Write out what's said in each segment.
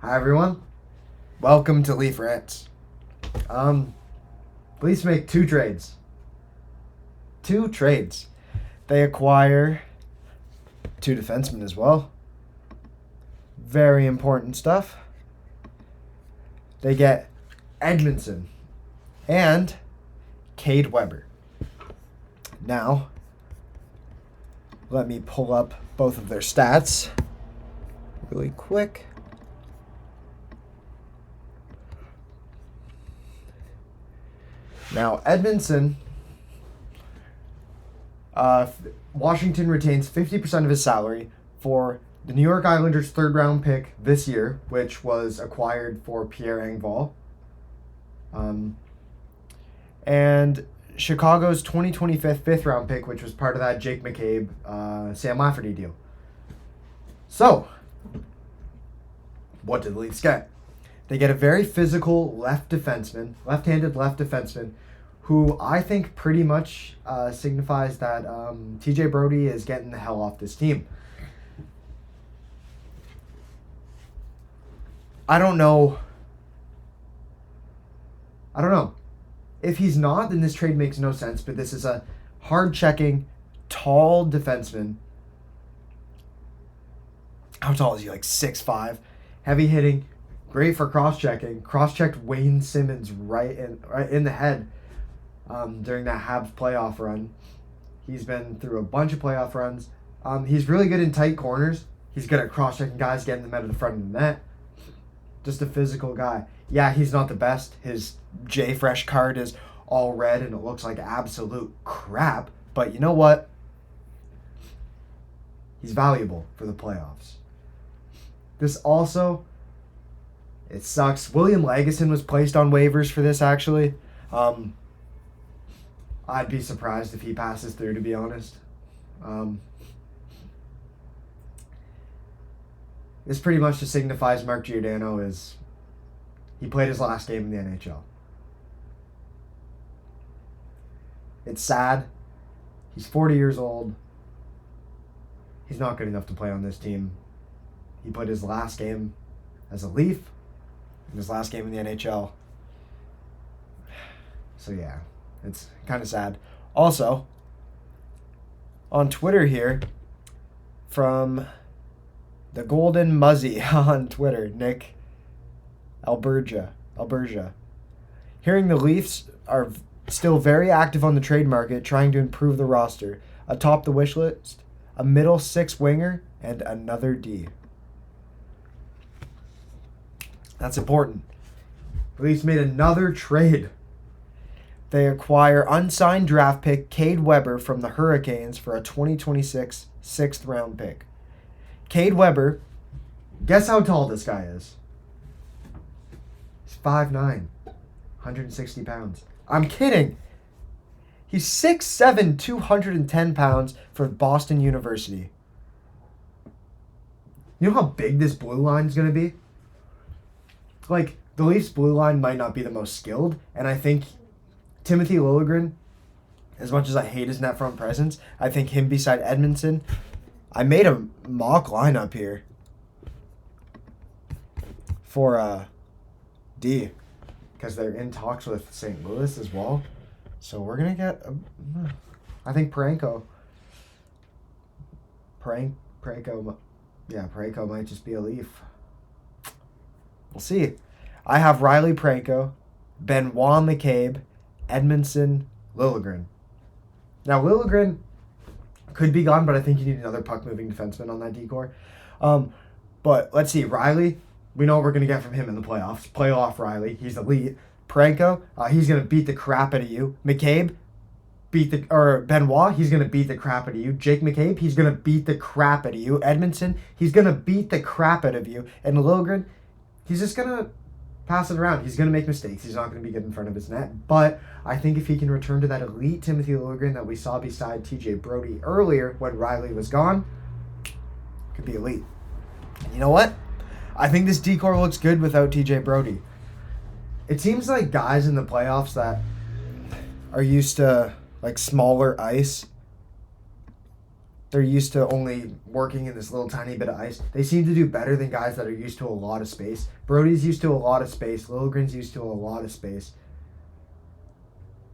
Hi everyone, welcome to Leaf Rants. Leafs make two trades. They acquire two defensemen as well. Very important stuff. They get Edmundson and Cade Weber. Now, let me pull up both of their stats really quick. Now, Edmundson, Washington retains 50% of his salary for the New York Islanders' third-round pick this year, which was acquired for Pierre Engvall, and Chicago's 2025 fifth-round pick, which was part of that Jake McCabe, Sam Lafferty deal. So, what did the Leafs get? They get a very physical left-handed left defenseman, who I think pretty much signifies that TJ Brodie is getting the hell off this team. I don't know. If he's not, then this trade makes no sense, but this is a hard-checking, tall defenseman. How tall is he? Like 6'5", heavy-hitting, great for cross-checking. Cross-checked Wayne Simmons right in the head during that Habs playoff run. He's been through a bunch of playoff runs. He's really good in tight corners. He's good at cross-checking guys, getting them out of the front of the net. Just a physical guy. Yeah, he's not the best. His J-Fresh card is all red and it looks like absolute crap. But you know what? He's valuable for the playoffs. This also, it sucks. William Lagesson was placed on waivers for this, actually. I'd be surprised if he passes through, to be honest. This pretty much just signifies Mark Giordano he played his last game in the NHL. It's sad. He's 40 years old. He's not good enough to play on this team. He played his last game as a Leaf and his last game in the NHL. So yeah, it's kind of sad. Also, on Twitter here, from the Golden Muzzy on Twitter, Nick Alberga. Hearing the Leafs are still very active on the trade market, trying to improve the roster. Atop the wish list, a middle six winger and another D. That's important. The Leafs made another trade. They acquire unsigned draft pick Cade Weber from the Hurricanes for a 2026 sixth-round pick. Cade Weber, guess how tall this guy is? He's 5'9", 160 pounds. I'm kidding. He's 6'7", 210 pounds for Boston University. You know how big this blue line's going to be? Like, the Leafs' blue line might not be the most skilled, and I think Timothy Liljegren, as much as I hate his net front presence, I think him beside Edmundson. I made a mock lineup here for D, because they're in talks with St. Louis as well. So we're going to get, I think Parayko might just be a Leaf. We'll see. I have Riley Parayko, Benoit McCabe, Edmundson, Liljegren. Now, Liljegren could be gone, but I think you need another puck-moving defenseman on that D-core. But let's see. Riley, we know what we're going to get from him in the playoffs. Playoff Riley. He's elite. Parayko, he's going to beat the crap out of you. McCabe, Benoit, he's going to beat the crap out of you. Jake McCabe, he's going to beat the crap out of you. Edmundson, he's going to beat the crap out of you. And Liljegren, he's just going to pass it around. He's going to make mistakes. He's not going to be good in front of his net. But I think if he can return to that elite Timothy Liljegren that we saw beside TJ Brodie earlier when Riley was gone, could be elite. And you know what? I think this D-core looks good without TJ Brodie. It seems like guys in the playoffs that are used to like smaller ice they're used to only working in this little tiny bit of ice. They seem to do better than guys that are used to a lot of space. Brody's used to a lot of space. Liljegren's used to a lot of space.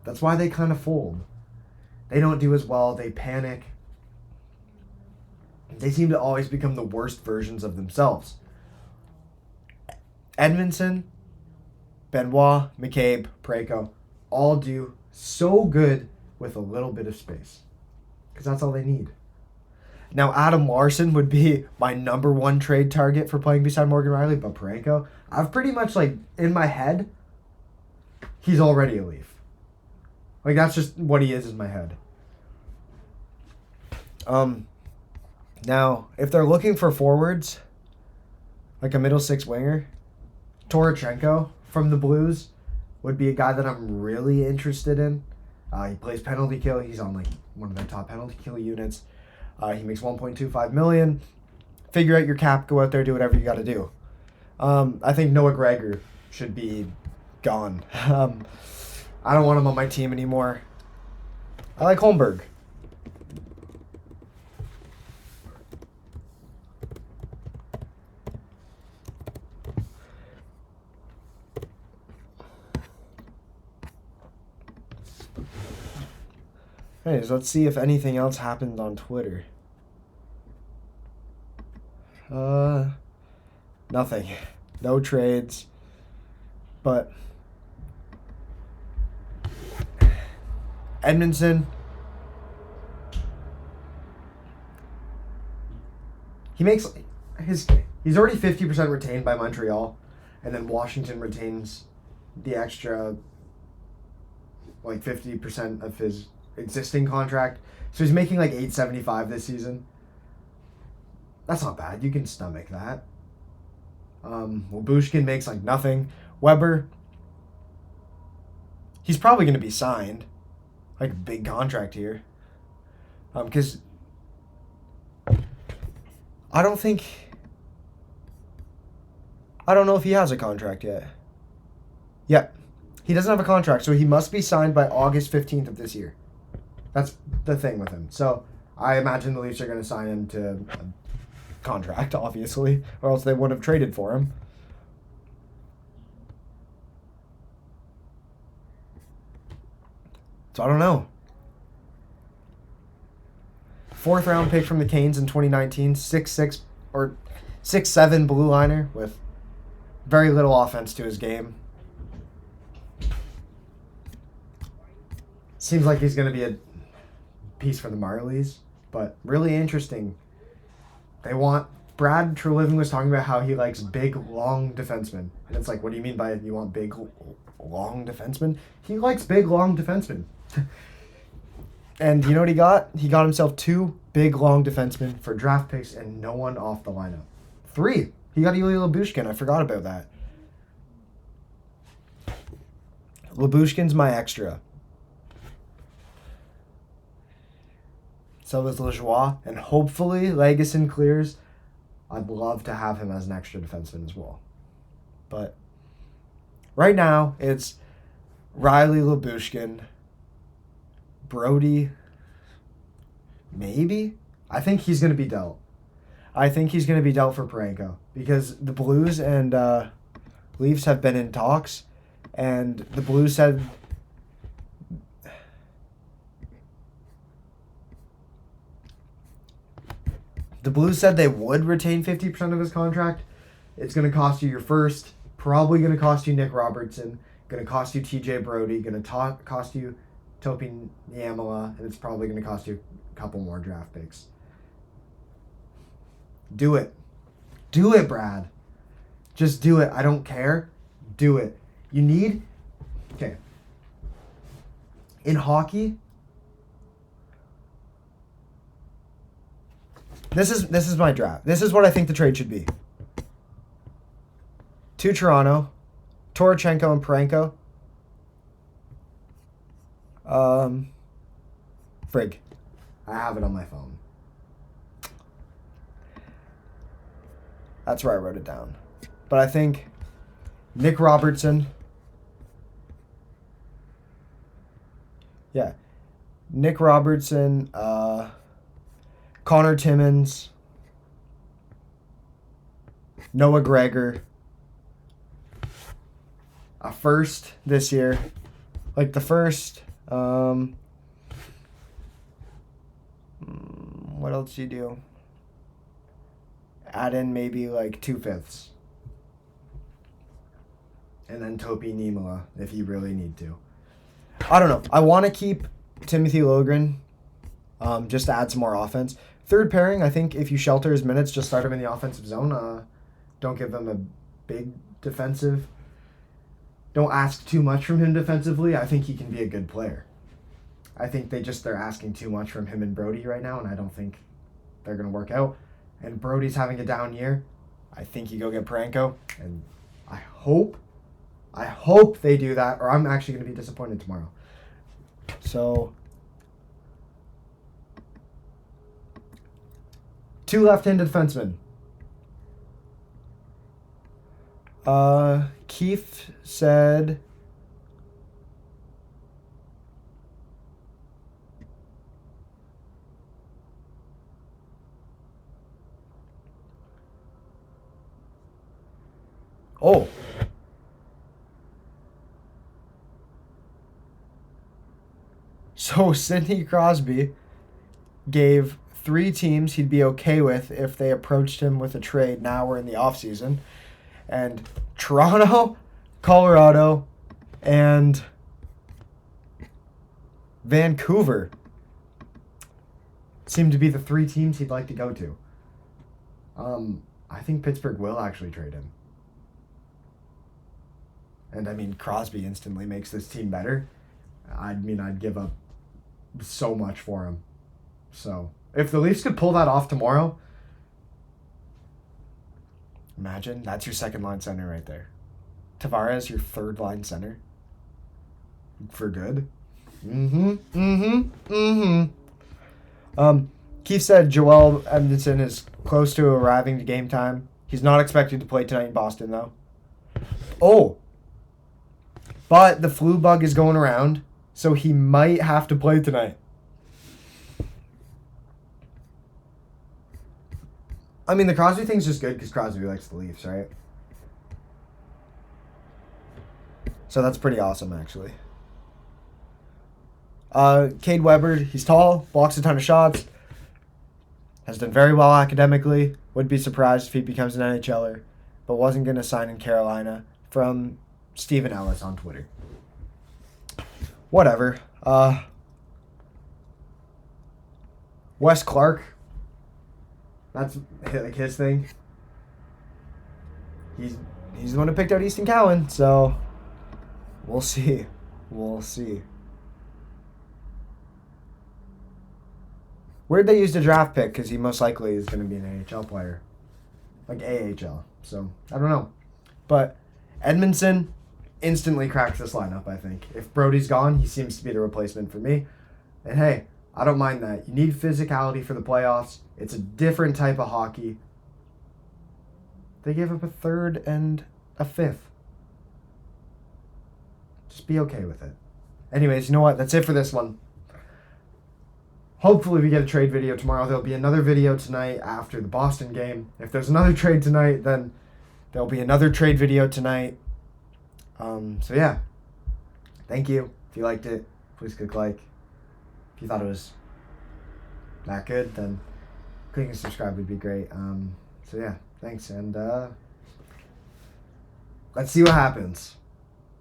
That's why they kind of fold. They don't do as well. They panic. They seem to always become the worst versions of themselves. Edmundson, Benoit, McCabe, Parayko all do so good with a little bit of space. Because that's all they need. Now, Adam Larson would be my number one trade target for playing beside Morgan Rielly, but Parayko, I've pretty much, in my head, he's already a Leaf. That's just what he is in my head. Now, if they're looking for forwards, like a middle six winger, Torachenko from the Blues would be a guy that I'm really interested in. He plays penalty kill. He's on one of their top penalty kill units. He makes $1.25 million. Figure out your cap. Go out there. Do whatever you got to do. I think Noah Gregor should be gone. I don't want him on my team anymore. I like Holmberg. Anyways, let's see if anything else happened on Twitter. Nothing. No trades. But Edmundson, he's already 50% retained by Montreal, and then Washington retains the extra 50% of his existing contract. So he's making $875 this season. That's not bad. You can stomach that. Bushkin makes nothing. Weber, he's probably going to be signed. Big contract here. Because I don't know if he has a contract yet. Yep. He doesn't have a contract, so he must be signed by August 15th of this year. That's the thing with him. So I imagine the Leafs are going to sign him to a contract, obviously, or else they would have traded for him. So I don't know. 4th round pick from the Canes in 2019, 6'6" or 6'7" blue liner with very little offense to his game. Seems like he's going to be a piece for the Marlies, but really interesting. They want... Brad Treliving was talking about how he likes big, long defensemen. And it's what do you mean by you want big, long defensemen? He likes big, long defensemen. And you know what he got? He got himself 2 big, long defensemen for draft picks and no one off the lineup. 3. He got Ilya Lyubushkin. I forgot about that. Lyubushkin's my extra. So is Lajoie, and hopefully Legason clears. I'd love to have him as an extra defenseman as well. But right now, it's Rielly, Lyubushkin, Brody, maybe? I think he's going to be dealt. I think he's going to be dealt for Parayko because the Blues and Leafs have been in talks, and the Blues said... The Blues said they would retain 50% of his contract. It's going to cost you your first. Probably going to cost you Nick Robertson. Going to cost you TJ Brody. Going to cost you Topi Niemela. And it's probably going to cost you a couple more draft picks. Do it. Do it, Brad. Just do it. I don't care. Do it. You need... Okay. In hockey... This is my draft. This is what I think the trade should be. To Toronto, Torachenko and Parayko. Frig. I have it on my phone. That's where I wrote it down. But I think Nick Robertson. Yeah. Nick Robertson, Connor Timmins, Noah Gregor, a first this year. Like the first, what else do you do? Add in maybe like 2/5. And then Topi Niemela if you really need to. I don't know. I want to keep Timothy Liljegren just to add some more offense. Third pairing, I think if you shelter his minutes, just start him in the offensive zone. Don't give him a big defensive. Don't ask too much from him defensively. I think he can be a good player. I think they're asking too much from him and Brody right now, and I don't think they're going to work out. And Brody's having a down year. I think you go get Parenko, and I hope they do that, or I'm actually going to be disappointed tomorrow. So, 2 left-handed defensemen. Keith said... Oh. So Sidney Crosby gave 3 teams he'd be okay with if they approached him with a trade. Now we're in the offseason. And Toronto, Colorado, and Vancouver seem to be the 3 teams he'd like to go to. I think Pittsburgh will actually trade him. And I mean, Crosby instantly makes this team better. I'd give up so much for him. So, if the Leafs could pull that off tomorrow, imagine, that's your second line center right there. Tavares, your third line center. For good. Keith said Joel Edmundson is close to arriving to game time. He's not expected to play tonight in Boston, though. Oh! But the flu bug is going around, so he might have to play tonight. I mean, the Crosby thing's just good because Crosby likes the Leafs, right? So that's pretty awesome, actually. Cade Weber, he's tall, blocks a ton of shots, has done very well academically. Would be surprised if he becomes an NHLer, but wasn't going to sign in Carolina. From Stephen Ellis on Twitter. Whatever. Wes Clark. That's like his thing. He's the one who picked out Easton Cowan, so we'll see. We'll see. Where'd they use the draft pick? Because he most likely is going to be an AHL player. Like AHL. So, I don't know. But Edmundson instantly cracks this lineup, I think. If Brody's gone, he seems to be the replacement for me. And hey, I don't mind that. You need physicality for the playoffs. It's a different type of hockey. They gave up a 3rd and a 5th. Just be okay with it. Anyways, you know what? That's it for this one. Hopefully we get a trade video tomorrow. There'll be another video tonight after the Boston game. If there's another trade tonight, then there'll be another trade video tonight. So yeah. Thank you. If you liked it, please click like. If you thought it was that good, then clicking subscribe would be great. So yeah, thanks. And let's see what happens.